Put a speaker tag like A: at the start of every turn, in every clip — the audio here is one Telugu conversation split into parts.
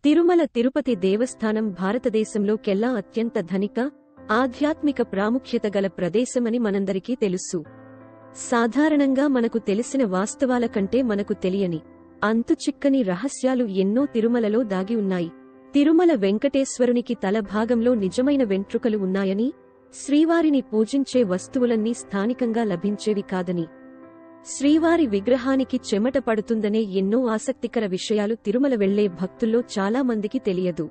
A: తిరుమల తిరుపతి దేవస్థానం భారతదేశంలోకెల్లా అత్యంత ధనిక, ఆధ్యాత్మిక ప్రాముఖ్యత గల ప్రదేశమని మనందరికీ తెలుసు. సాధారణంగా మనకు తెలిసిన వాస్తవాల కంటే మనకు తెలియని, అంతుచిక్కని రహస్యాలు ఎన్నో తిరుమలలో దాగి ఉన్నాయి. తిరుమల వెంకటేశ్వరునికి తల భాగంలో నిజమైన వెంట్రుకలు ఉన్నాయని, శ్రీవారిని పూజించే వస్తువులన్నీ స్థానికంగా లభించేవి కాదని, శ్రీవారి విగ్రహానికి చెమట పడుతుందనే ఎన్నో ఆసక్తికర విషయాలు తిరుమల వెళ్లే భక్తుల్లో చాలా మందికి తెలియదు.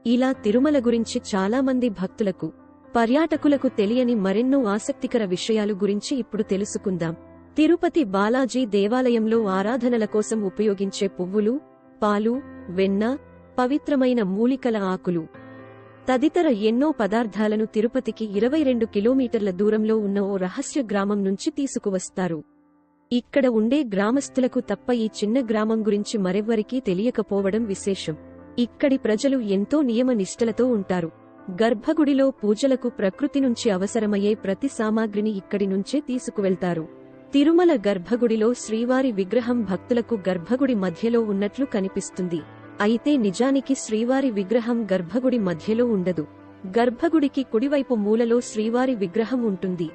A: ఇలా తిరుమల గురించి చాలామంది భక్తులకు, పర్యాటకులకు తెలియని మరెన్నో ఆసక్తికర విషయాలు గురించి ఇప్పుడు తెలుసుకుందాం. తిరుపతి బాలాజీ దేవాలయంలో ఆరాధనల కోసం ఉపయోగించే పువ్వులు, పాలు, వెన్న, పవిత్రమైన మూలికల ఆకులు తదితర ఎన్నో పదార్థాలను తిరుపతికి 22 కిలోమీటర్ల దూరంలో ఉన్న ఓ రహస్య గ్రామం నుంచి తీసుకువస్తారు. ఇక్కడ ఉండే గ్రామస్తులకు తప్ప ఈ చిన్న గ్రామం గురించి మరెవ్వరికీ తెలియకపోవడం విశేషం. ఇక్కడి ప్రజలు ఎంతో నియమ నిష్టలతో ఉంటారు. గర్భగుడిలో పూజలకు ప్రకృతి నుంచి అవసరమయ్యే ప్రతి సామాగ్రిని ఇక్కడి నుంచే తీసుకువెళ్తారు. తిరుమల గర్భగుడిలో శ్రీవారి విగ్రహం భక్తులకు గర్భగుడి మధ్యలో ఉన్నట్లు కనిపిస్తుంది. అయితే నిజానికి శ్రీవారి విగ్రహం గర్భగుడి మధ్యలో ఉండదు. గర్భగుడికి కుడివైపు మూలలో శ్రీవారి విగ్రహం ఉంటుంది.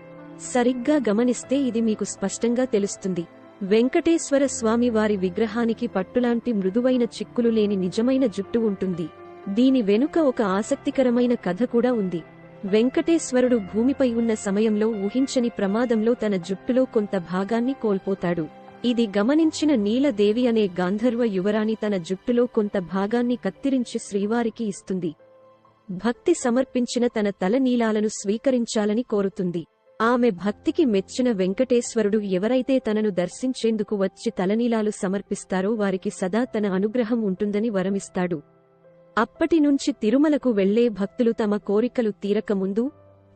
A: సరిగ్గా గమనిస్తే ఇది మీకు స్పష్టంగా తెలుస్తుంది. వెంకటేశ్వర స్వామి వారి విగ్రహానికి పట్టులాంటి మృదువైన చిక్కులు లేని నిజమైన జుట్టు ఉంటుంది. దీని వెనుక ఒక ఆసక్తికరమైన కథ కూడా ఉంది. వెంకటేశ్వరుడు భూమిపై ఉన్న సమయంలో ఊహించని ప్రమాదంలో తన జుట్టులో కొంత భాగాన్ని కోల్పోతాడు. ఇది గమనించిన నీలదేవి అనే గాంధర్వ యువరాణి తన జుట్టులో కొంత భాగాన్ని కత్తిరించి శ్రీవారికి ఇస్తుంది. భక్తి సమర్పించిన తన తల నీలాలను స్వీకరించాలని కోరుతుంది. ఆమె భక్తికి మెచ్చిన వెంకటేశ్వరుడు ఎవరైతే తనను దర్శించేందుకు వచ్చి తలనీలాలు సమర్పిస్తారో వారికి సదా తన అనుగ్రహం ఉంటుందని వరమిస్తాడు. అప్పటినుంచి తిరుమలకు వెళ్లే భక్తులు తమ కోరికలు తీరకముందు,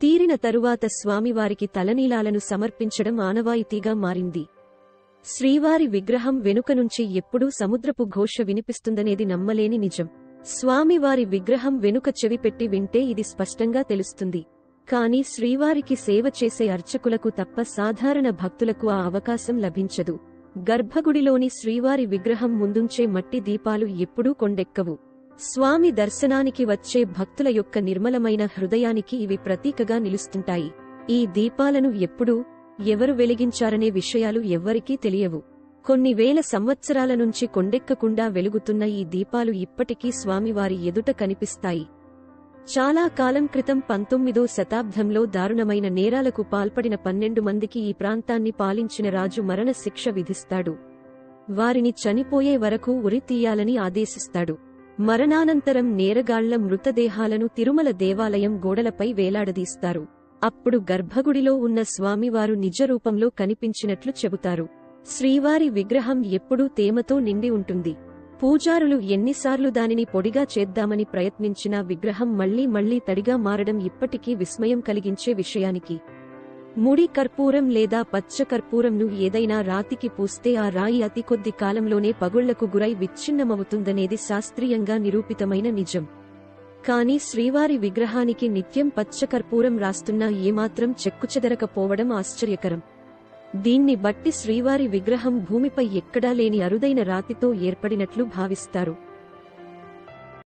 A: తీరిన తరువాత స్వామివారికి తలనీలాలను సమర్పించడం ఆనవాయితీగా మారింది. శ్రీవారి విగ్రహం వెనుక నుంచి ఎప్పుడూ సముద్రపు ఘోష వినిపిస్తుందనేది నమ్మలేని నిజం. స్వామివారి విగ్రహం వెనుక చెవి పెట్టి వింటే ఇది స్పష్టంగా తెలుస్తుంది. కాని శ్రీవారికి సేవ చేసే అర్చకులకు తప్ప సాధారణ భక్తులకు ఆ అవకాశం లభించదు. గర్భగుడిలోని శ్రీవారి విగ్రహం ముందుంచే మట్టి దీపాలు ఎప్పుడూ కొండెక్కవు. స్వామి దర్శనానికి వచ్చే భక్తుల యొక్క నిర్మలమైన హృదయానికి ఇవి ప్రతీకగా నిలుస్తుంటాయి. ఈ దీపాలను ఎప్పుడు, ఎవరు వెలిగించారనే విషయాలు ఎవ్వరికీ తెలియవు. కొన్ని వేల సంవత్సరాల నుంచి కొండెక్కకుండా వెలుగుతున్న ఈ దీపాలు ఇప్పటికీ స్వామివారి ఎదుట కనిపిస్తాయి. చాలా కాలం క్రితం 19వ శతాబ్దంలో దారుణమైన నేరాలకు పాల్పడిన 12 మందికి ఈ ప్రాంతాన్ని పాలించిన రాజు మరణ శిక్ష విధిస్తాడు. వారిని చనిపోయే వరకు ఉరి తీయాలని ఆదేశిస్తాడు. మరణానంతరం నేరగాళ్ల మృతదేహాలను తిరుమల దేవాలయం గోడలపై వేలాడదీస్తారు. అప్పుడు గర్భగుడిలో ఉన్న స్వామివారు నిజరూపంలో కనిపించినట్లు చెబుతారు. శ్రీవారి విగ్రహం ఎప్పుడూ తేమతో నిండి ఉంటుంది. పూజారులు ఎన్నిసార్లు దానిని పొడిగా చేద్దామని ప్రయత్నించినా విగ్రహం మళ్లీ మళ్లీ తడిగా మారడం ఇప్పటికీ విస్మయం కలిగించే విషయానికి. ముడి కర్పూరం లేదా పచ్చ కర్పూరంను ఏదైనా రాతికి పూస్తే ఆ రాయి అతి కొద్ది కాలంలోనే పగుళ్లకు గురై విచ్ఛిన్నమవుతుందనేది శాస్త్రీయంగా నిరూపితమైన నిజం. కాని శ్రీవారి విగ్రహానికి నిత్యం పచ్చ కర్పూరం రాస్తున్నా ఏమాత్రం చెక్కుచెదరకపోవడం ఆశ్చర్యకరం. దీన్ని బట్టి శ్రీవారి విగ్రహం భూమిపై ఎక్కడా లేని అరుదైన రాతితో ఏర్పడినట్లు భావిస్తారు.